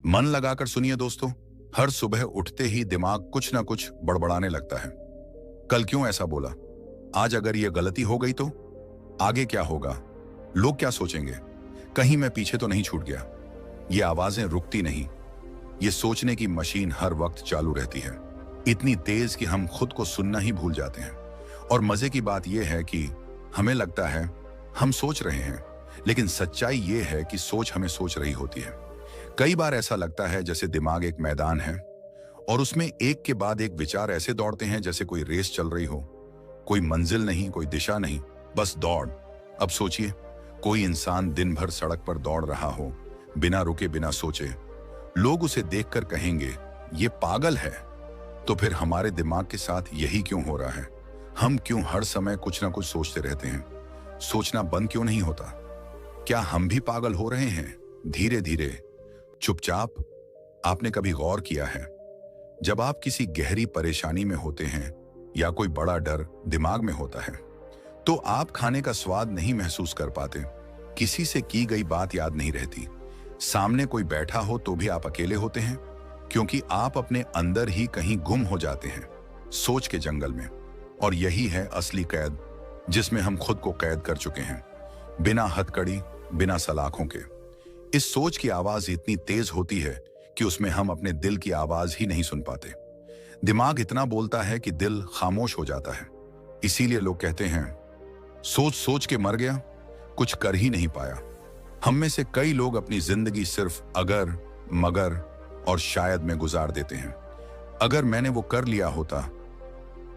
मन लगाकर सुनिए दोस्तों। हर सुबह उठते ही दिमाग कुछ ना कुछ बड़बड़ाने लगता है। कल क्यों ऐसा बोला? आज अगर ये गलती हो गई तो? आगे क्या होगा? लोग क्या सोचेंगे? कहीं मैं पीछे तो नहीं छूट गया? ये आवाजें रुकती नहीं। ये सोचने की मशीन हर वक्त चालू रहती है, इतनी तेज कि हम खुद को सुनना ही भूल जाते हैं। और मजे की बात यह है कि हमें लगता है हम सोच रहे हैं, लेकिन सच्चाई ये है कि सोच हमें सोच रही होती है। कई बार ऐसा लगता है जैसे दिमाग एक मैदान है और उसमें एक के बाद एक विचार ऐसे दौड़ते हैं जैसे कोई रेस चल रही हो। कोई मंजिल नहीं, कोई दिशा नहीं, बस दौड़। अब सोचिए, कोई इंसान दिन भर सड़क पर दौड़ रहा हो, बिना रुके बिना सोचे। लोग उसे देखकर कहेंगे ये पागल है। तो फिर हमारे दिमाग के साथ यही क्यों हो रहा है? हम क्यों हर समय कुछ ना कुछ सोचते रहते हैं? सोचना बंद क्यों नहीं होता? क्या हम भी पागल हो रहे हैं धीरे धीरे, चुपचाप? आपने कभी गौर किया है, जब आप किसी गहरी परेशानी में होते हैं या कोई बड़ा डर दिमाग में होता है, तो आप खाने का स्वाद नहीं महसूस कर पाते, किसी से की गई बात याद नहीं रहती, सामने कोई बैठा हो तो भी आप अकेले होते हैं, क्योंकि आप अपने अंदर ही कहीं गुम हो जाते हैं, सोच के जंगल में। और यही है असली कैद, जिसमें हम खुद को कैद कर चुके हैं, बिना हथकड़ी, बिना सलाखों के। इस सोच की आवाज इतनी तेज होती है कि उसमें हम अपने दिल की आवाज ही नहीं सुन पाते। दिमाग इतना बोलता है कि दिल खामोश हो जाता है। इसीलिए लोग कहते हैं सोच सोच के मर गया, कुछ कर ही नहीं पाया। हम में से कई लोग अपनी जिंदगी सिर्फ अगर, मगर और शायद में गुजार देते हैं। अगर मैंने वो कर लिया होता,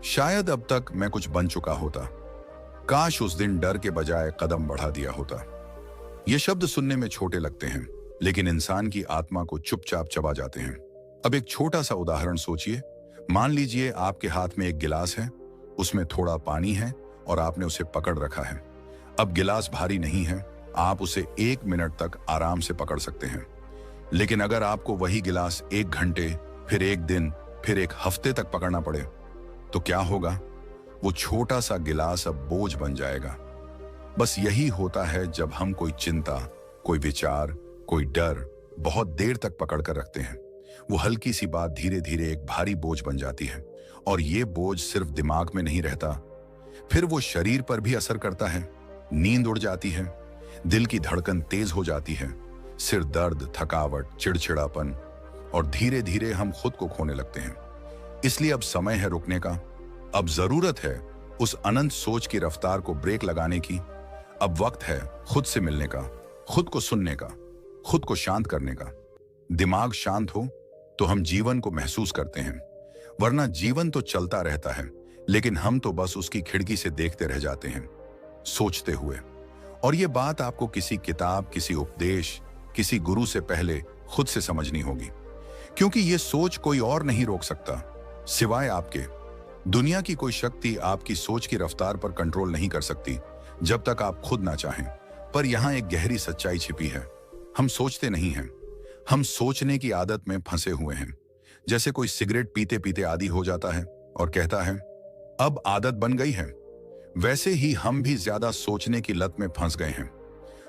शायद अब तक मैं कुछ बन चुका होता, काश उस दिन डर के बजाय कदम बढ़ा दिया होता। ये शब्द सुनने में छोटे लगते हैं, लेकिन इंसान की आत्मा को चुपचाप चबा जाते हैं। अब एक छोटा सा उदाहरण सोचिए। मान लीजिए आपके हाथ में एक गिलास है, उसमें थोड़ा पानी है और आपने उसे पकड़ रखा है। अब गिलास भारी नहीं है, आप उसे 1 मिनट तक आराम से पकड़ सकते हैं। लेकिन अगर आपको वही गिलास 1 घंटे, फिर 1 दिन, फिर 1 हफ्ते तक पकड़ना पड़े, तो क्या होगा? वो छोटा सा गिलास अब बोझ बन जाएगा। बस यही होता है जब हम कोई चिंता, कोई विचार, कोई डर बहुत देर तक पकड़ कर रखते हैं। वो हल्की सी बात धीरे धीरे एक भारी बोझ बन जाती है। और ये बोझ सिर्फ दिमाग में नहीं रहता, फिर वो शरीर पर भी असर करता है। नींद उड़ जाती है, दिल की धड़कन तेज हो जाती है, सिर दर्द, थकावट, चिड़चिड़ापन, और धीरे धीरे हम खुद को खोने लगते हैं। इसलिए अब समय है रुकने का। अब जरूरत है उस अनंत सोच की रफ्तार को ब्रेक लगाने की। अब वक्त है खुद से मिलने का, खुद को सुनने का, खुद को शांत करने का। दिमाग शांत हो तो हम जीवन को महसूस करते हैं, वरना जीवन तो चलता रहता है, लेकिन हम तो बस उसकी खिड़की से देखते रह जाते हैं, सोचते हुए। और ये बात आपको किसी किताब, किसी उपदेश, किसी गुरु से पहले खुद से समझनी होगी, क्योंकि ये सोच कोई और नहीं रोक सकता सिवाय आपके। दुनिया की कोई शक्ति आपकी सोच की रफ्तार पर कंट्रोल नहीं कर सकती जब तक आप खुद ना चाहें। पर यहां एक गहरी सच्चाई छिपी है, हम सोचते नहीं हैं, हम सोचने की आदत में फंसे हुए हैं। जैसे कोई सिगरेट पीते पीते आदी हो जाता है और कहता है अब आदत बन गई है, वैसे ही हम भी ज्यादा सोचने की लत में फंस गए हैं।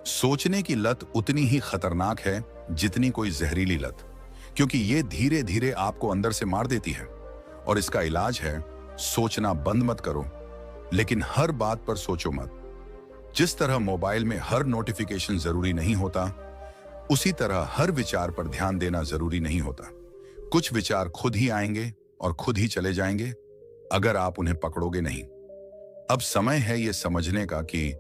सोचने की लत उतनी ही खतरनाक है जितनी कोई जहरीली लत, क्योंकि ये धीरे धीरे आपको अंदर से मार देती है। और इसका इलाज है सोचना बंद मत करो, लेकिन हर बात पर सोचो मत। जिस तरह मोबाइल में हर नोटिफिकेशन जरूरी नहीं होता, उसी तरह हर विचार पर ध्यान देना जरूरी नहीं होता। कुछ विचार खुद ही आएंगे और खुद ही चले जाएंगे, अगर आप उन्हें पकड़ोगे नहीं। अब समय है ये समझने का कि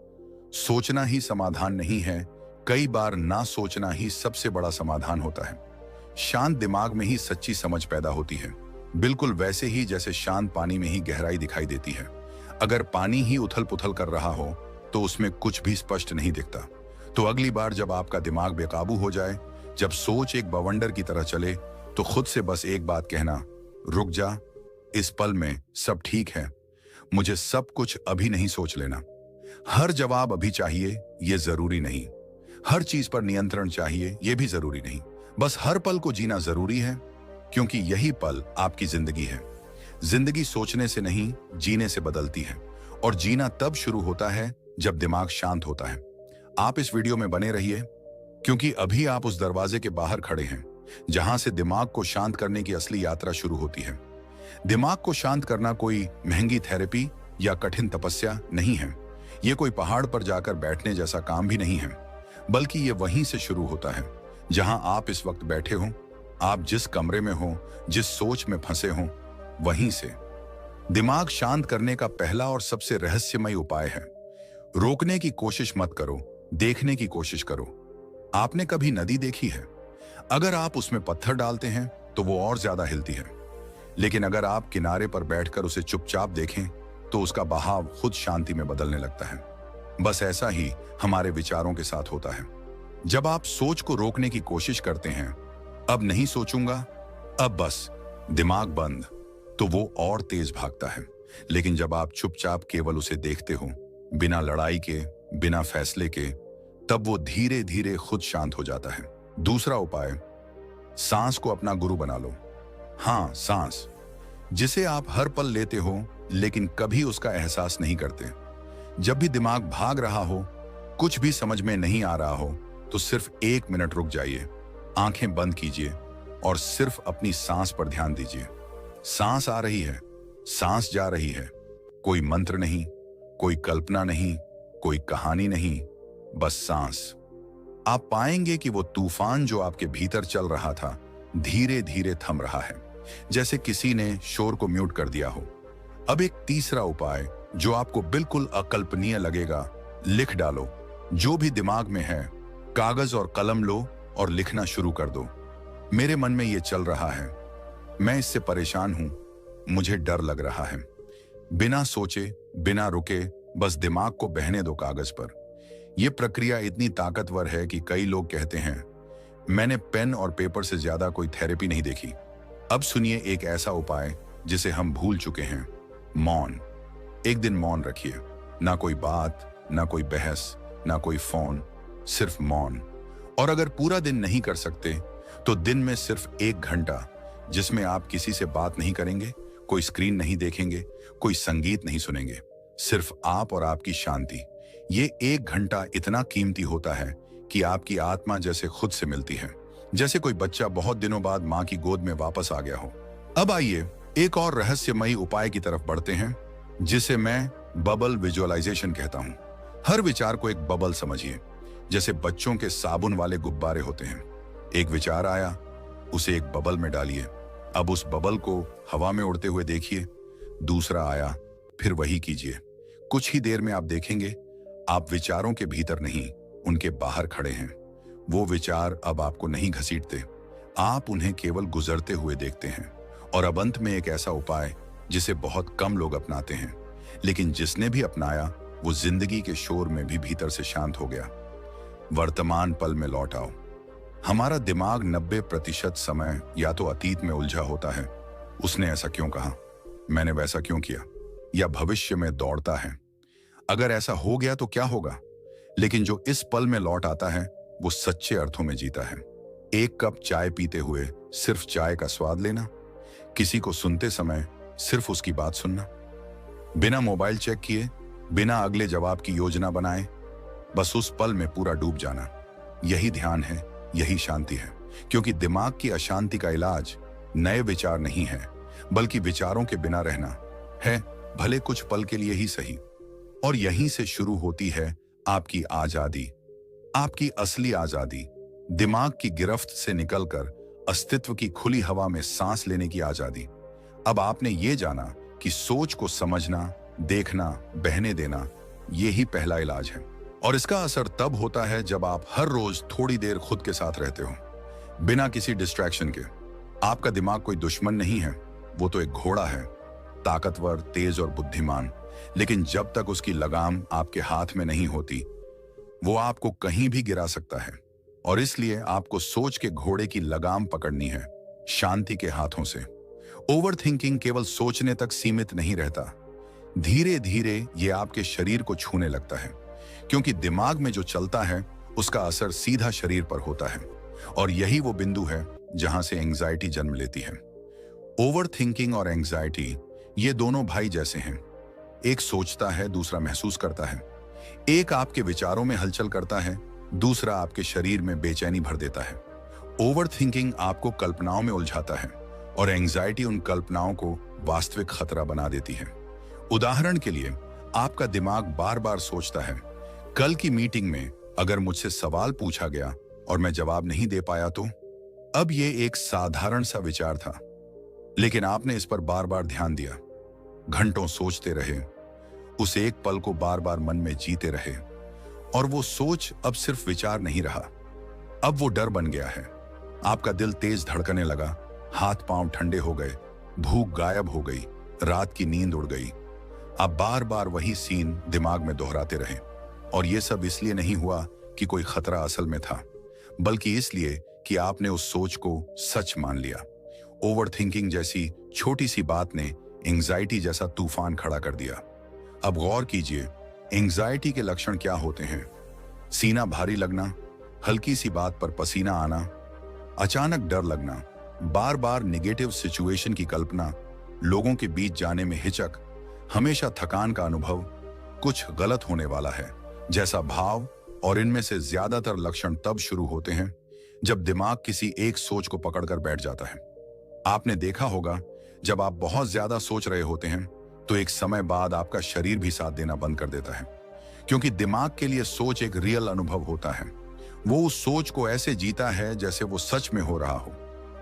सोचना ही समाधान नहीं है, कई बार ना सोचना ही सबसे बड़ा समाधान होता है। शांत दिमाग में ही सच्ची समझ पैदा होती है, बिल्कुल वैसे ही जैसे शांत पानी में ही गहराई दिखाई देती है। अगर पानी ही उथल पुथल कर रहा हो तो उसमें कुछ भी स्पष्ट नहीं दिखता। तो अगली बार जब आपका दिमाग बेकाबू हो जाए, जब सोच एक बवंडर की तरह चले, तो खुद से बस एक बात कहना, रुक जा, इस पल में सब ठीक है, मुझे सब कुछ अभी नहीं सोच लेना। हर जवाब अभी चाहिए ये जरूरी नहीं, हर चीज पर नियंत्रण चाहिए ये भी जरूरी नहीं। बस हर पल को जीना जरूरी है, क्योंकि यही पल आपकी जिंदगी है। जिंदगी सोचने से नहीं, जीने से बदलती है, और जीना तब शुरू होता है जब दिमाग शांत होता है। आप इस वीडियो में बने रहिए, क्योंकि अभी आप उस दरवाजे के बाहर खड़े हैं जहां से दिमाग को शांत करने की असली यात्रा शुरू होती है। दिमाग को शांत करना कोई महंगी थेरेपी या कठिन तपस्या नहीं है। ये कोई पहाड़ पर जाकर बैठने जैसा काम भी नहीं है, बल्कि ये वहीं से शुरू होता है जहां आप इस वक्त बैठे हो। आप जिस कमरे में हो, जिस सोच में फंसे हो, वहीं से। दिमाग शांत करने का पहला और सबसे रहस्यमय उपाय है, रोकने की कोशिश मत करो, देखने की कोशिश करो। आपने कभी नदी देखी है? अगर आप उसमें पत्थर डालते हैं तो वो और ज्यादा हिलती है, लेकिन अगर आप किनारे पर बैठकर उसे चुपचाप देखें तो उसका बहाव खुद शांति में बदलने लगता है। बस ऐसा ही हमारे विचारों के साथ होता है। जब आप सोच को रोकने की कोशिश करते हैं, अब नहीं सोचूंगा, अब बस दिमाग बंद, तो वो और तेज भागता है। लेकिन जब आप चुपचाप केवल उसे देखते हो, बिना लड़ाई के, बिना फैसले के, तब वो धीरे धीरे खुद शांत हो जाता है। दूसरा उपाय, सांस को अपना गुरु बना लो। हाँ, सांस, जिसे आप हर पल लेते हो लेकिन कभी उसका एहसास नहीं करते। जब भी दिमाग भाग रहा हो, कुछ भी समझ में नहीं आ रहा हो, तो सिर्फ 1 मिनट रुक जाइए, आंखें बंद कीजिए और सिर्फ अपनी सांस पर ध्यान दीजिए। सांस आ रही है, सांस जा रही है। कोई मंत्र नहीं, कोई कल्पना नहीं, कोई कहानी नहीं, बस सांस। आप पाएंगे कि वो तूफान जो आपके भीतर चल रहा था, धीरे धीरे थम रहा है, जैसे किसी ने शोर को म्यूट कर दिया हो। अब एक तीसरा उपाय जो आपको बिल्कुल अकल्पनीय लगेगा, लिख डालो। जो भी दिमाग में है, कागज और कलम लो और लिखना शुरू कर दो। मेरे मन में ये चल रहा है, मैं इससे परेशान हूं, मुझे डर लग रहा है। बिना सोचे, बिना रुके, बस दिमाग को बहने दो कागज पर। यह प्रक्रिया इतनी ताकतवर है कि कई लोग कहते हैं, मैंने पेन और पेपर से ज्यादा कोई थेरेपी नहीं देखी। अब सुनिए एक ऐसा उपाय जिसे हम भूल चुके हैं, मौन। एक दिन मौन रखिए, ना कोई बात, ना कोई बहस, ना कोई फोन, सिर्फ मौन। और अगर पूरा दिन नहीं कर सकते तो दिन में सिर्फ 1 घंटा, जिसमें आप किसी से बात नहीं करेंगे, कोई स्क्रीन नहीं देखेंगे, कोई संगीत नहीं सुनेंगे, सिर्फ आप और आपकी शांति। ये 1 घंटा इतना कीमती होता है कि आपकी आत्मा जैसे खुद से मिलती है, जैसे कोई बच्चा बहुत दिनों बाद मां की गोद में वापस आ गया हो। अब आइए एक और रहस्यमयी उपाय की तरफ बढ़ते हैं, जिसे मैं बबल विजुअलाइजेशन कहता हूं। हर विचार को एक बबल समझिए, जैसे बच्चों के साबुन वाले गुब्बारे होते हैं। एक विचार आया, उसे एक बबल में डालिए। अब उस बबल को हवा में उड़ते हुए देखिए। दूसरा आया, फिर वही कीजिए। कुछ ही देर में आप देखेंगे आप विचारों के भीतर नहीं, उनके बाहर खड़े हैं। वो विचार अब आपको नहीं घसीटते, आप उन्हें केवल गुजरते हुए देखते हैं। और अब अंत में एक ऐसा उपाय जिसे बहुत कम लोग अपनाते हैं, लेकिन जिसने भी अपनाया वो जिंदगी के शोर में भी भीतर से शांत हो गया। वर्तमान पल में लौट आओ। हमारा दिमाग 90% समय या तो अतीत में उलझा होता है, उसने ऐसा क्यों कहा, मैंने वैसा क्यों किया, या भविष्य में दौड़ता है, अगर ऐसा हो गया तो क्या होगा। लेकिन जो इस पल में लौट आता है वो सच्चे अर्थों में जीता है। 1 कप चाय पीते हुए सिर्फ चाय का स्वाद लेना, किसी को सुनते समय सिर्फ उसकी बात सुनना, बिना मोबाइल चेक किए, बिना अगले जवाब की योजना बनाए, बस उस पल में पूरा डूब जाना। यही ध्यान है, यही शांति है। क्योंकि दिमाग की अशांति का इलाज नए विचार नहीं है, बल्कि विचारों के बिना रहना है, भले कुछ पल के लिए ही सही। और यहीं से शुरू होती है आपकी आजादी, आपकी असली आजादी। दिमाग की गिरफ्त से निकलकर अस्तित्व की खुली हवा में सांस लेने की आजादी। अब आपने ये जाना कि सोच को समझना, देखना, बहने देना, ये ही पहला इलाज है। और इसका असर तब होता है जब आप हर रोज थोड़ी देर खुद के साथ रहते हो, बिना किसी डिस्ट्रैक्शन के। आपका दिमाग कोई दुश्मन नहीं है, वो तो एक घोड़ा है, ताकतवर, तेज और बुद्धिमान। लेकिन जब तक उसकी लगाम आपके हाथ में नहीं होती, वो आपको कहीं भी गिरा सकता है। और इसलिए आपको सोच के घोड़े की लगाम पकड़नी है, शांति के हाथों से। ओवर थिंकिंग केवल सोचने तक सीमित नहीं रहता, धीरे धीरे ये आपके शरीर को छूने लगता है, क्योंकि दिमाग में जो चलता है उसका असर सीधा शरीर पर होता है। और यही वो बिंदु है जहां से एंजाइटी जन्म लेती है। ओवर थिंकिंग और एंजाइटी ये दोनों भाई जैसे हैं, एक सोचता है, दूसरा महसूस करता है। एक आपके विचारों में हलचल करता है, दूसरा आपके शरीर में बेचैनी भर देता है। ओवर थिंकिंग आपको कल्पनाओं में उलझाता है और एंजाइटी उन कल्पनाओं को वास्तविक खतरा बना देती है। उदाहरण के लिए, आपका दिमाग बार बार सोचता है, कल की मीटिंग में अगर मुझसे सवाल पूछा गया और मैं जवाब नहीं दे पाया तो। अब यह एक साधारण सा विचार था, लेकिन आपने इस पर बार बार ध्यान दिया, घंटों सोचते रहे, उस एक पल को बार बार मन में जीते रहे, और वो सोच अब सिर्फ विचार नहीं रहा, अब वो डर बन गया है। आपका दिल तेज धड़कने लगा, हाथ पांव ठंडे हो गए, भूख गायब हो गई, रात की नींद उड़ गई। आप बार बार वही सीन दिमाग में दोहराते रहे, और ये सब इसलिए नहीं हुआ कि कोई खतरा असल में था, बल्कि इसलिए कि आपने उस सोच को सच मान लिया। ओवर थिंकिंग जैसी छोटी सी बात ने एंजाइटी जैसा तूफान खड़ा कर दिया। अब गौर कीजिए, एंजाइटी के लक्षण क्या होते हैं? सीना भारी लगना, हल्की सी बात पर पसीना आना, अचानक डर लगना, बार बार निगेटिव सिचुएशन की कल्पना, लोगों के बीच जाने में हिचक, हमेशा थकान का अनुभव, कुछ गलत होने वाला है जैसा भाव। और इनमें से ज्यादातर लक्षण तब शुरू होते हैं जब दिमाग किसी एक सोच को पकड़कर बैठ जाता है। आपने देखा होगा, जब आप बहुत ज्यादा सोच रहे होते हैं तो एक समय बाद आपका शरीर भी साथ देना बंद कर देता है, क्योंकि दिमाग के लिए सोच एक रियल अनुभव होता है। वो उस सोच को ऐसे जीता है जैसे वो सच में हो रहा हो,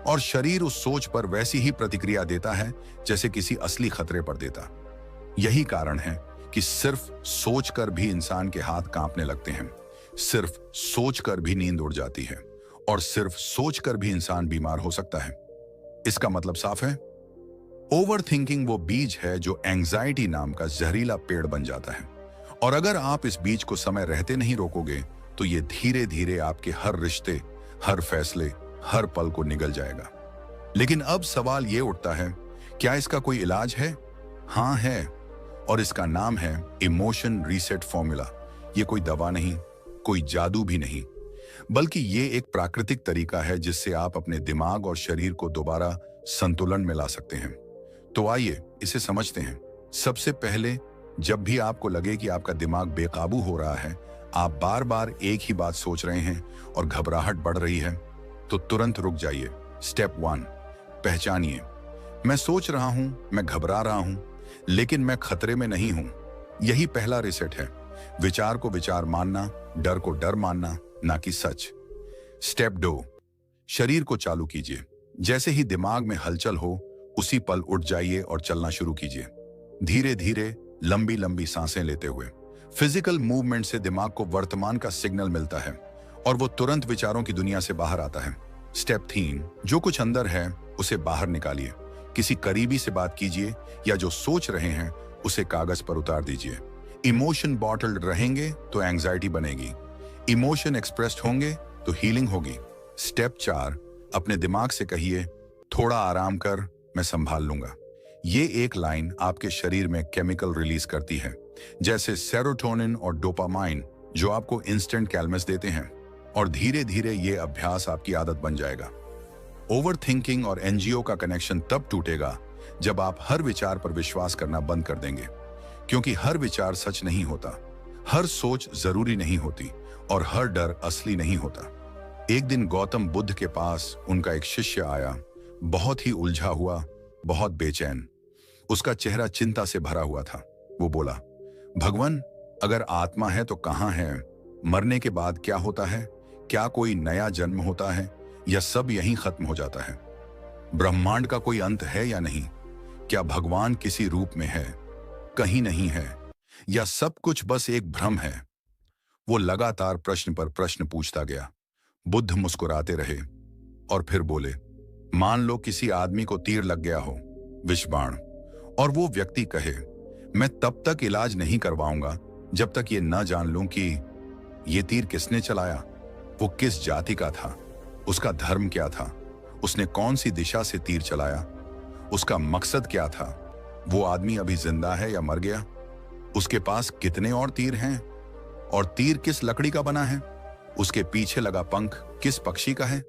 और शरीर उस सोच पर वैसी ही प्रतिक्रिया देता है जैसे किसी असली खतरे पर देता। यही कारण है कि सिर्फ सोचकर भी इंसान के हाथ कांपने लगते हैं, सिर्फ सोचकर भी नींद उड़ जाती है, और सिर्फ सोचकर भी इंसान बीमार हो सकता है। इसका मतलब साफ है, ओवर थिंकिंग वो बीज है जो एंजाइटी नाम का जहरीला पेड़ बन जाता है, और अगर आप इस बीज को समय रहते नहीं रोकोगे तो ये धीरे धीरे आपके हर रिश्ते, हर फैसले, हर पल को निगल जाएगा। लेकिन अब सवाल ये उठता है, क्या इसका कोई इलाज है? हाँ है, और इसका नाम है इमोशन रीसेट फॉर्मूला। ये कोई दवा नहीं, कोई जादू भी नहीं, बल्कि ये एक प्राकृतिक तरीका है जिससे आप अपने दिमाग और शरीर को दोबारा संतुलन में ला सकते हैं। तो आइए इसे समझते हैं। सबसे पहले, जब भी आपको लगे कि आपका दिमाग बेकाबू हो रहा है, आप बार बार एक ही बात सोच रहे हैं और घबराहट बढ़ रही है, तो तुरंत रुक जाइए। स्टेप 1, पहचानिए। मैं सोच रहा हूं, मैं घबरा रहा हूं, लेकिन मैं खतरे में नहीं हूं। यही पहला रिसेट है। विचार को विचार मानना, डर को डर मानना, ना कि सच। स्टेप 2, शरीर को चालू कीजिए। जैसे ही दिमाग में हलचल हो, उसी पल उठ जाइए और चलना शुरू कीजिए। धीरे धीरे, लंबी लंबी सांसें लेते हुए। फिजिकल मूवमेंट से दिमाग को वर्तमान का सिग्नल मिलता है और वो तुरंत विचारों की दुनिया से बाहर आता है। स्टेप 3, जो कुछ अंदर है उसे बाहर निकालिए। किसी करीबी से बात कीजिए, या जो सोच रहे हैं उसे कागज पर उतार दीजिए। इमोशन बॉटल्ड रहेंगे तो एंजाइटी बनेगी, इमोशन एक्सप्रेस्ड होंगे तो हीलिंग होगी। स्टेप 4, अपने दिमाग से कहिए, थोड़ा आराम कर, मैं संभाल लूंगा। ये एक लाइन आपके शरीर में केमिकल रिलीज करती है, जैसे सेरोटोनिन और डोपामाइन, जो आपको इंस्टेंट कैलमस देते हैं, और धीरे धीरे ये अभ्यास आपकी आदत बन जाएगा। ओवर थिंकिंग और एनजीओ का कनेक्शन तब टूटेगा जब आप हर विचार पर विश्वास करना बंद कर देंगे, क्योंकि हर विचार सच नहीं होता, हर सोच जरूरी नहीं होती, और हर डर असली नहीं होता। एक दिन गौतम बुद्ध के पास उनका एक शिष्य आया, बहुत ही उलझा हुआ, बहुत बेचैन। उसका चेहरा चिंता से भरा हुआ था। वो बोला, भगवान, अगर आत्मा है तो कहाँ है? मरने के बाद क्या होता है? क्या कोई नया जन्म होता है, या सब यहीं खत्म हो जाता है? ब्रह्मांड का कोई अंत है या नहीं? क्या भगवान किसी रूप में है, कहीं नहीं है, या सब कुछ बस एक भ्रम है? वो लगातार प्रश्न पर प्रश्न पूछता गया। बुद्ध मुस्कुराते रहे और फिर बोले, मान लो किसी आदमी को तीर लग गया हो, विषबाण, और वो व्यक्ति कहे, मैं तब तक इलाज नहीं करवाऊंगा जब तक ये न जान लूं कि ये तीर किसने चलाया, वो किस जाति का था, उसका धर्म क्या था, उसने कौन सी दिशा से तीर चलाया, उसका मकसद क्या था, वो आदमी अभी जिंदा है या मर गया, उसके पास कितने और तीर हैं, और तीर किस लकड़ी का बना है, उसके पीछे लगा पंख किस पक्षी का है,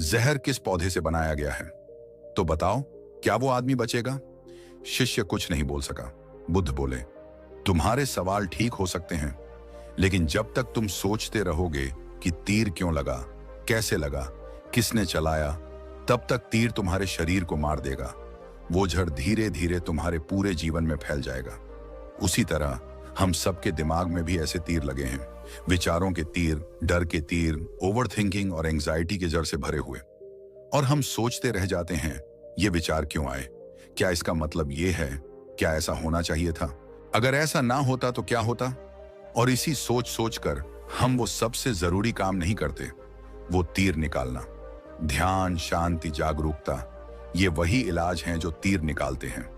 जहर किस पौधे से बनाया गया है। तो बताओ, क्या वो आदमी बचेगा? शिष्य कुछ नहीं बोल सका। बुद्ध बोले, तुम्हारे सवाल ठीक हो सकते हैं, लेकिन जब तक तुम सोचते रहोगे कि तीर क्यों लगा, कैसे लगा, किसने चलाया, तब तक तीर तुम्हारे शरीर को मार देगा। वो झड़ धीरे धीरे तुम्हारे पूरे जीवन में फैल जाएगा। उसी तरह हम सबके दिमाग में भी ऐसे तीर लगे हैं, विचारों के तीर, डर के तीर, ओवर थिंकिंग और एंग्जाइटी के जड़ से भरे हुए। और हम सोचते रह जाते हैं, ये विचार क्यों आए, क्या इसका मतलब ये है, क्या ऐसा होना चाहिए था, अगर ऐसा ना होता तो क्या होता। और इसी सोच सोच कर हम वो सबसे जरूरी काम नहीं करते, वो तीर निकालना। ध्यान, शांति, जागरूकता, ये वही इलाज हैं जो तीर निकालते हैं।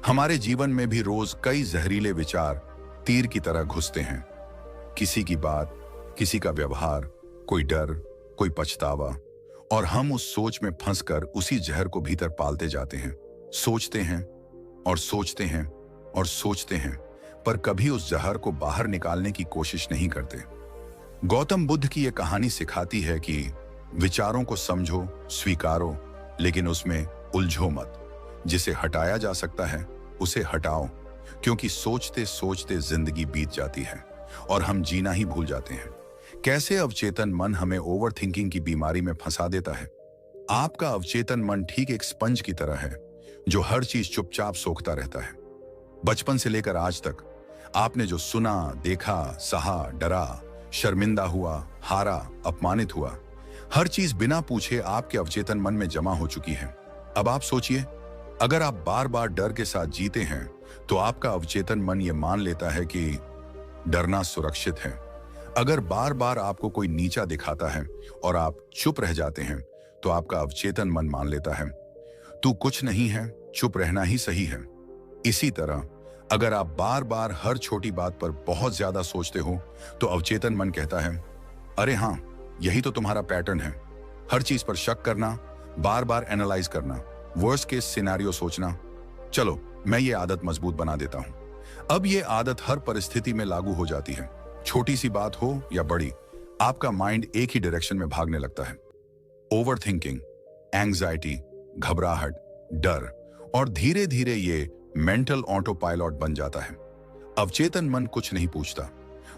हमारे जीवन में भी रोज कई जहरीले विचार तीर की तरह घुसते हैं। किसी की बात, किसी का व्यवहार, कोई डर, कोई पछतावा, और हम उस सोच में फंसकर उसी जहर को भीतर पालते जाते हैं। सोचते हैं और सोचते हैं और सोचते हैं, पर कभी उस जहर को बाहर निकालने की कोशिश नहीं करते। गौतम बुद्ध की यह कहानी सिखाती है कि विचारों को समझो, स्वीकारो, लेकिन उसमें उलझो मत। जिसे हटाया जा सकता है उसे हटाओ, क्योंकि सोचते सोचते जिंदगी बीत जाती है और हम जीना ही भूल जाते हैं। कैसे अवचेतन मन हमें ओवर थिंकिंग की बीमारी में फंसा देता है। आपका अवचेतन मन ठीक एक स्पंज की तरह है जो हर चीज चुपचाप सोखता रहता है। बचपन से लेकर आज तक आपने जो सुना, देखा, सहा, डरा, शर्मिंदा हुआ, हारा, अपमानित हुआ, हर चीज बिना पूछे आपके अवचेतन मन में जमा हो चुकी है। अब आप सोचिए, अगर आप बार बार डर के साथ जीते हैं तो आपका अवचेतन मन ये मान लेता है कि डरना सुरक्षित है। अगर बार बार आपको कोई नीचा दिखाता है और आप चुप रह जाते हैं तो आपका अवचेतन मन मान लेता है तू कुछ नहीं है, चुप रहना ही सही है। इसी तरह अगर आप बार बार हर छोटी बात पर बहुत ज्यादा सोचते हो तो अवचेतन मन कहता है, अरे हाँ, यही तो तुम्हारा पैटर्न है, हर चीज पर शक करना, बार बार एनालाइज करना, वर्स्ट केस सिनेरियो सोचना। चलो मैं ये आदत मजबूत बना देता हूं। अब ये आदत हर परिस्थिति में लागू हो जाती है। छोटी सी बात हो या बड़ी, आपका माइंड एक ही डायरेक्शन में भागने लगता है। ओवर थिंकिंग, एंग्जाइटी, घबराहट, डर, और धीरे धीरे ये मेंटल ऑटो पायलट बन जाता है। अवचेतन मन कुछ नहीं पूछता,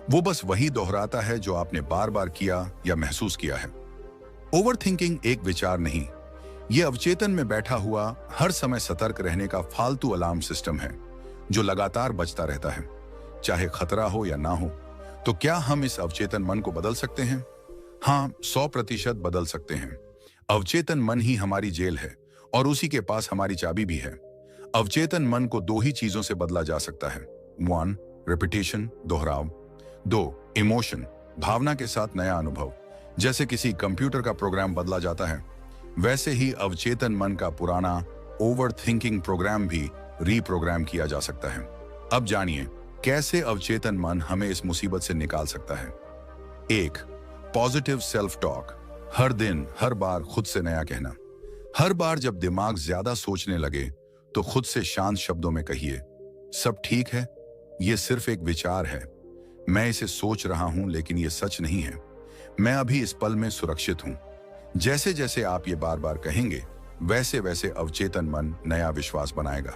वो बस वही दोहराता है जो आपने बार बार किया या महसूस किया है। ओवर थिंकिंग एक विचार नहीं, ये अवचेतन में बैठा हुआ हर समय सतर्क रहने का फालतू अलार्म सिस्टम है जो लगातार बजता रहता है, चाहे खतरा हो या ना हो। तो क्या हम इस अवचेतन मन को बदल सकते हैं? हाँ, 100% बदल सकते हैं। अवचेतन मन ही हमारी जेल है और उसी के पास हमारी चाबी भी है। अवचेतन मन को दो ही चीजों से बदला जा सकता है। 1. रिपीटेशन, दोहराव। 2. इमोशन, भावना के साथ नया अनुभव। जैसे किसी कंप्यूटर का प्रोग्राम बदला जाता है, वैसे ही अवचेतन मन का पुराना ओवर थिंकिंग प्रोग्राम भी रीप्रोग्राम किया जा सकता है। अब जानिए कैसे अवचेतन मन हमें इस मुसीबत से निकाल सकता है। 1. Positive self talk. हर दिन, हर बार खुद से नया कहना। हर बार जब दिमाग ज्यादा सोचने लगे तो खुद से शांत शब्दों में कहिए, सब ठीक है, ये सिर्फ एक विचार है, मैं इसे सोच रहा हूं लेकिन ये सच नहीं है, मैं अभी इस पल में सुरक्षित हूं। जैसे जैसे आप ये बार बार कहेंगे वैसे वैसे अवचेतन मन नया विश्वास बनाएगा,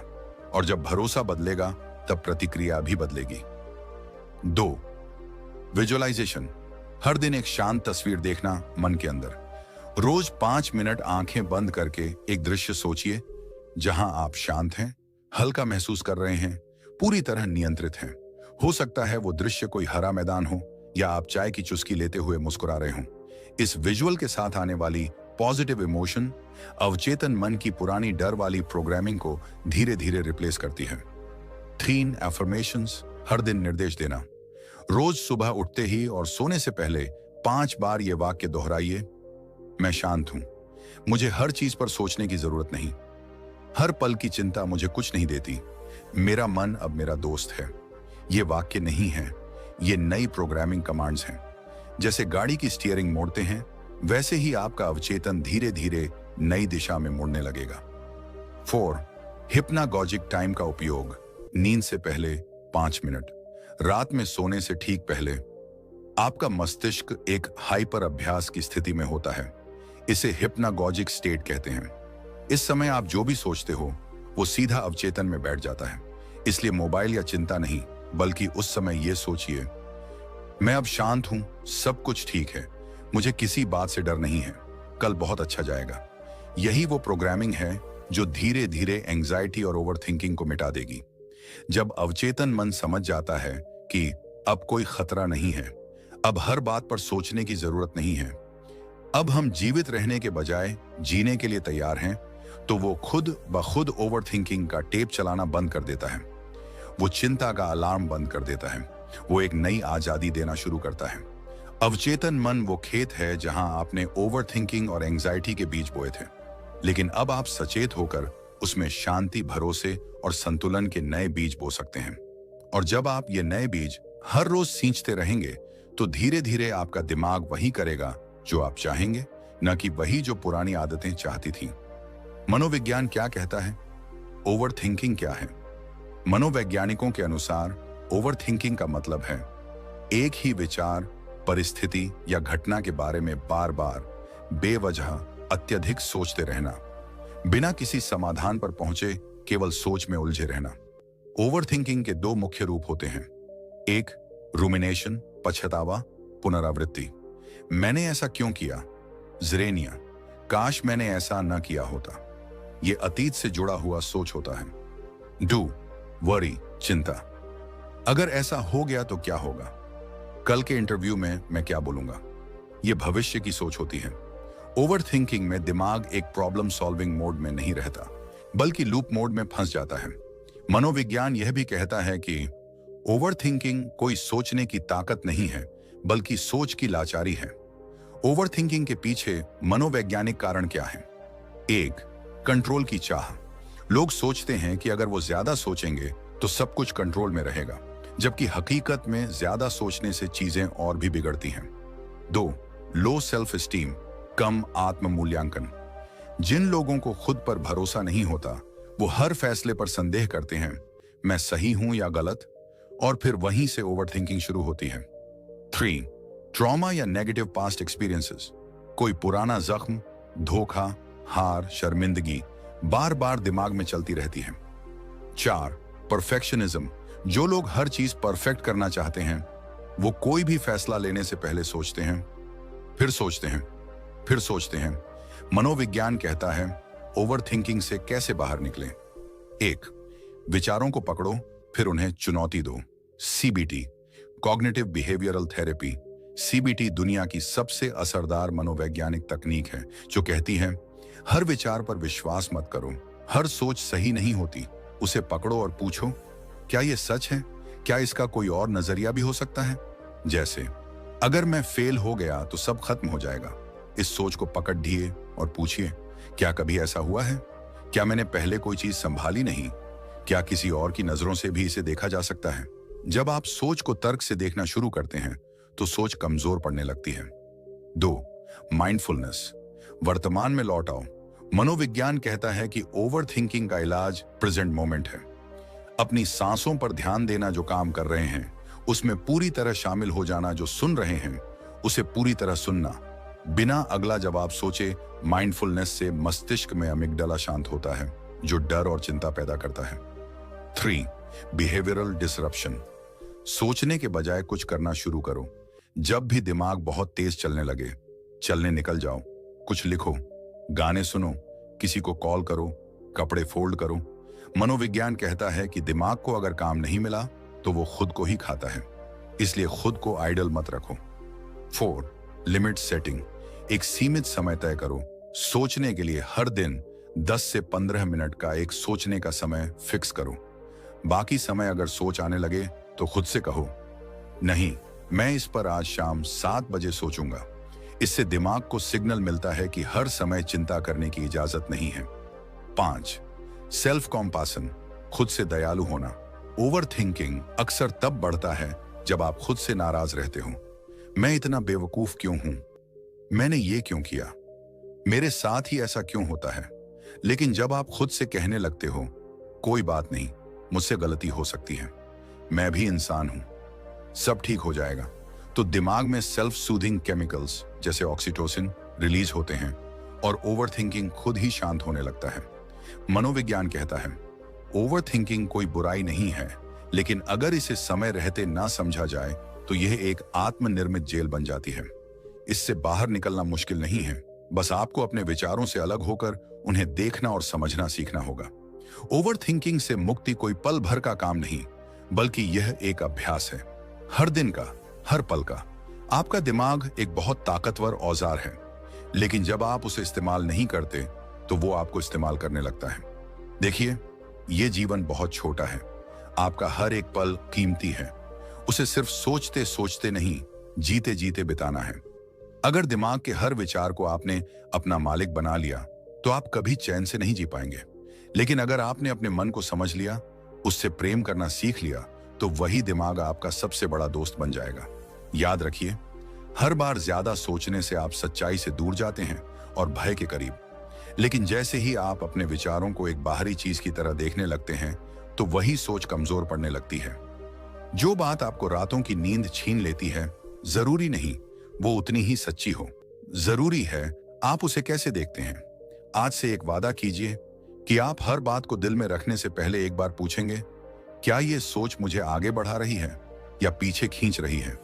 और जब भरोसा बदलेगा तब प्रतिक्रिया भी बदलेगी। 2. विजुअलाइजेशन। हर दिन एक शांत तस्वीर देखना मन के अंदर। रोज 5 मिनट आंखें बंद करके एक दृश्य सोचिए जहां आप शांत हैं, हल्का महसूस कर रहे हैं, पूरी तरह नियंत्रित हैं। हो सकता है वो दृश्य कोई हरा मैदान हो या आप चाय की चुस्की लेते हुए मुस्कुरा रहे हों। इस विजुअल के साथ आने वाली पॉजिटिव इमोशन अवचेतन मन की पुरानी डर वाली प्रोग्रामिंग को धीरे धीरे रिप्लेस करती है। 3. एफर्मेशंस। हर दिन निर्देश देना। रोज सुबह उठते ही और सोने से पहले 5 बार ये वाक्य दोहराइए, मैं शांत हूं, मुझे हर चीज पर सोचने की जरूरत नहीं, हर पल की चिंता मुझे कुछ नहीं देती, मेरा मन अब मेरा दोस्त है। ये वाक्य नहीं है, ये नई प्रोग्रामिंग कमांड्स हैं। जैसे गाड़ी की स्टीयरिंग मोड़ते हैं वैसे ही आपका अवचेतन धीरे धीरे नई दिशा में मुड़ने लगेगा। 4. हिप्नागॉजिक टाइम का उपयोग। नींद से पहले 5 मिनट, रात में सोने से ठीक पहले। आपका मस्तिष्क एक हाइपर अभ्यास की स्थिति में होता है, इसे हिप्नागॉजिक स्टेट कहते हैं। इस समय आप जो भी सोचते हो वो सीधा अवचेतन में बैठ जाता है। इसलिए मोबाइल या चिंता नहीं, बल्कि उस समय ये सोचिए, मैं अब शांत हूं, सब कुछ ठीक है, मुझे किसी बात से डर नहीं है। कल बहुत अच्छा जाएगा। यही वो प्रोग्रामिंग है जो धीरे धीरे एंजाइटी और ओवरथिंकिंग को मिटा देगी। जब अवचेतन मन समझ जाता है कि अब कोई खतरा नहीं है, अब हर बात पर सोचने की जरूरत नहीं है, अब हम जीवित रहने के बजाय जीने के लिए तैयार हैं, तो वो खुद ब खुद ओवरथिंकिंग का टेप चलाना बंद कर देता है। वो चिंता का अलार्म बंद कर देता है। वो एक नई आजादी देना शुरू करता है। अवचेतन मन वो खेत है जहां आपने ओवरथिंकिंग और एंजाइटी के बीज बोए थे, लेकिन अब आप सचेत होकर उसमें शांति, भरोसे और संतुलन के नए बीज बो सकते हैं। और जब आप ये नए बीज हर रोज सींचते रहेंगे, तो धीरे धीरे आपका दिमाग वही करेगा जो आप चाहेंगे, न कि वही जो पुरानी आदतें चाहती थी। मनोविज्ञान क्या कहता है? ओवरथिंकिंग क्या है? मनोवैज्ञानिकों के अनुसार ओवरथिंकिंग का मतलब है एक ही विचार, परिस्थिति या घटना के बारे में बार बार बेवजह अत्यधिक सोचते रहना, बिना किसी समाधान पर पहुंचे केवल सोच में उलझे रहना। ओवरथिंकिंग के दो मुख्य रूप होते हैं। एक, रुमिनेशन, पछतावा, पुनरावृत्ति। मैंने ऐसा क्यों किया? ज़रेनिया, काश मैंने ऐसा न किया होता। यह अतीत से जुड़ा हुआ सोच होता है। डू, वरी, चिंता। अगर ऐसा हो गया तो क्या होगा? कल के इंटरव्यू में मैं क्या बोलूंगा? यह भविष्य की सोच होती है। ओवरथिंकिंग में दिमाग एक प्रॉब्लम सॉल्विंग मोड में नहीं रहता, बल्कि लूप मोड में फंस जाता है। मनोविज्ञान यह भी कहता है कि ओवरथिंकिंग कोई सोचने की ताकत नहीं है, बल्कि सोच की लाचारी है। ओवरथिंकिंग के पीछे मनोवैज्ञानिक कारण क्या है? एक, कंट्रोल की चाह। लोग सोचते हैं कि अगर वो ज्यादा सोचेंगे तो सब कुछ कंट्रोल में रहेगा, जबकि हकीकत में ज्यादा सोचने से चीजें और भी बिगड़ती हैं। दो, लो सेल्फ एस्टीम, कम आत्म मूल्यांकन। जिन लोगों को खुद पर भरोसा नहीं होता, वो हर फैसले पर संदेह करते हैं, मैं सही हूं या गलत, और फिर वहीं से ओवरथिंकिंग शुरू होती है। 3, ट्रॉमा या नेगेटिव पास्ट एक्सपीरियंसेस। कोई पुराना जख्म, धोखा, हार, शर्मिंदगी बार बार दिमाग में चलती रहती है। 4, परफेक्शनिज्म। जो लोग हर चीज परफेक्ट करना चाहते हैं, वो कोई भी फैसला लेने से पहले सोचते हैं, फिर सोचते हैं, फिर सोचते हैं। मनोविज्ञान कहता है ओवरथिंकिंग से कैसे बाहर निकलें। एक, विचारों को पकड़ो, फिर उन्हें चुनौती दो। CBT, cognitive behavioural therapy. CBT दुनिया की सबसे असरदार मनोवैज्ञानिक तकनीक है, जो कहती है हर विचार पर विश्वास मत करो, हर सोच सही नहीं होती, उसे पकड़ो और पूछो, क्या यह सच है? क्या इसका कोई और नजरिया भी हो सकता है? जैसे, अगर मैं फेल हो गया तो सब खत्म हो जाएगा। इस सोच को पकड़ ढिए और पूछिए, क्या कभी ऐसा हुआ है? क्या मैंने पहले कोई चीज संभाली नहीं? क्या किसी और की नजरों से भी इसे देखा जा सकता है? जब आप सोच को तर्क से देखना शुरू करते हैं, तो सोच कमजोर पड़ने लगती है। 2, माइंडफुलनेस, वर्तमान में लौट आओ। मनोविज्ञान कहता है कि ओवरथिंकिंग का इलाज प्रेजेंट मोमेंट है। अपनी सांसों पर ध्यान देना, जो काम कर रहे हैं उसमें पूरी तरह शामिल हो जाना, जो सुन रहे हैं उसे पूरी तरह सुनना, बिना अगला जवाब सोचे। माइंडफुलनेस से मस्तिष्क में अमिगडाला शांत होता है, जो डर और चिंता पैदा करता है। 3, बिहेवियरल डिसरप्शन, सोचने के बजाय कुछ करना शुरू करो। जब भी दिमाग बहुत तेज चलने लगे, चलने निकल जाओ। कुछ लिखो, गाने सुनो, किसी को कॉल करो, कपड़े फोल्ड करो। मनोविज्ञान कहता है कि दिमाग को अगर काम नहीं मिला तो वो खुद को ही खाता है, इसलिए खुद को आइडल मत रखो। 4, लिमिट सेटिंग, एक सीमित समय तय करो। सोचने के लिए हर दिन 10 से 15 मिनट का एक सोचने का समय फिक्स करो। बाकी समय अगर सोच आने लगे तो खुद से कहो, नहीं, मैं इस पर आज शाम 7 बजे सोचूंगा। इससे दिमाग को सिग्नल मिलता है कि हर समय चिंता करने की इजाजत नहीं है। 5, सेल्फ कॉम्पासन, खुद से दयालु होना। ओवरथिंकिंग अक्सर तब बढ़ता है जब आप खुद से नाराज रहते हो। मैं इतना बेवकूफ क्यों हूं? मैंने ये क्यों किया? मेरे साथ ही ऐसा क्यों होता है? लेकिन जब आप खुद से कहने लगते हो, कोई बात नहीं, मुझसे गलती हो सकती है, मैं भी इंसान हूं, सब ठीक हो जाएगा, तो दिमाग में सेल्फ सूदिंग केमिकल्स जैसे ऑक्सीटोसिन रिलीज होते हैं और ओवरथिंकिंग खुद ही शांत होने लगता है। मनोविज्ञान कहता है ओवरथिंकिंग कोई बुराई नहीं है, लेकिन अगर इसे समय रहते ना समझा जाए तो यह एक आत्मनिर्मित जेल बन जाती है। इससे बाहर निकलना मुश्किल नहीं है, बस आपको अपने विचारों से अलग होकर उन्हें देखना और समझना सीखना होगा। ओवर थिंकिंग से मुक्ति कोई पल भर का काम नहीं, बल्कि यह एक अभ्यास है, हर दिन का, हर पल का। आपका दिमाग एक बहुत ताकतवर औजार है, लेकिन जब आप उसे इस्तेमाल नहीं करते तो वो आपको इस्तेमाल करने लगता है। देखिए, ये जीवन बहुत छोटा है, आपका हर एक पल कीमती है। उसे सिर्फ सोचते सोचते नहीं, जीते जीते बिताना है। अगर दिमाग के हर विचार को आपने अपना मालिक बना लिया तो आप कभी चैन से नहीं जी पाएंगे। लेकिन अगर आपने अपने मन को समझ लिया, उससे प्रेम करना सीख लिया, तो वही दिमाग आपका सबसे बड़ा दोस्त बन जाएगा। याद रखिए, हर बार ज्यादा सोचने से आप सच्चाई से दूर जाते हैं और भय के करीब। लेकिन जैसे ही आप अपने विचारों को एक बाहरी चीज की तरह देखने लगते हैं, तो वही सोच कमजोर पड़ने लगती है। जो बात आपको रातों की नींद छीन लेती है, जरूरी नहीं वो उतनी ही सच्ची हो। जरूरी है आप उसे कैसे देखते हैं। आज से एक वादा कीजिए कि आप हर बात को दिल में रखने से पहले एक बार पूछेंगे, क्या ये सोच मुझे आगे बढ़ा रही है या पीछे खींच रही है।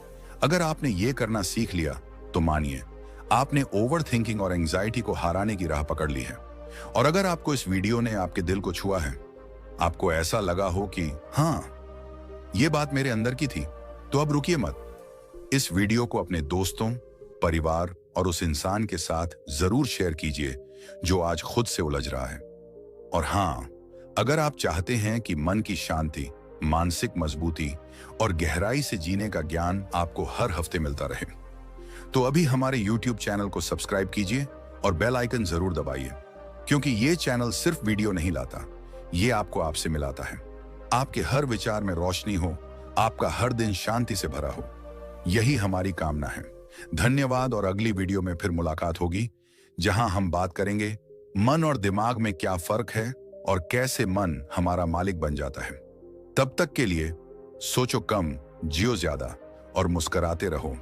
अगर आपने ये करना सीख लिया तो मानिए, आपने ओवर थिंकिंग और एंजाइटी को हराने की राह पकड़ ली है। और अगर आपको इस वीडियो ने आपके दिल को छुआ है, आपको ऐसा लगा हो कि हाँ, ये बात मेरे अंदर की थी, तो अब रुकिए मत। इस वीडियो को अपने दोस्तों, परिवार और उस इंसान के साथ जरूर शेयर कीजिए जो आज खुद से उलझ रहा है। और हाँ, अगर आप चाहते हैं कि मन की शांति, मानसिक मजबूती और गहराई से जीने का ज्ञान आपको हर हफ्ते मिलता रहे, तो अभी हमारे YouTube चैनल को सब्सक्राइब कीजिए और बेल आइकन जरूर दबाइए, क्योंकि ये चैनल सिर्फ वीडियो नहीं लाता, ये आपको आपसे मिलाता है। आपके हर विचार में रोशनी हो, आपका हर दिन शांति से भरा हो, यही हमारी कामना है। धन्यवाद, और अगली वीडियो में फिर मुलाकात होगी, जहां हम बात करेंगे मन और दिमाग में क्या फर्क है और कैसे मन हमारा मालिक बन जाता है। तब तक के लिए सोचो कम, जियो ज्यादा और मुस्कुराते रहो।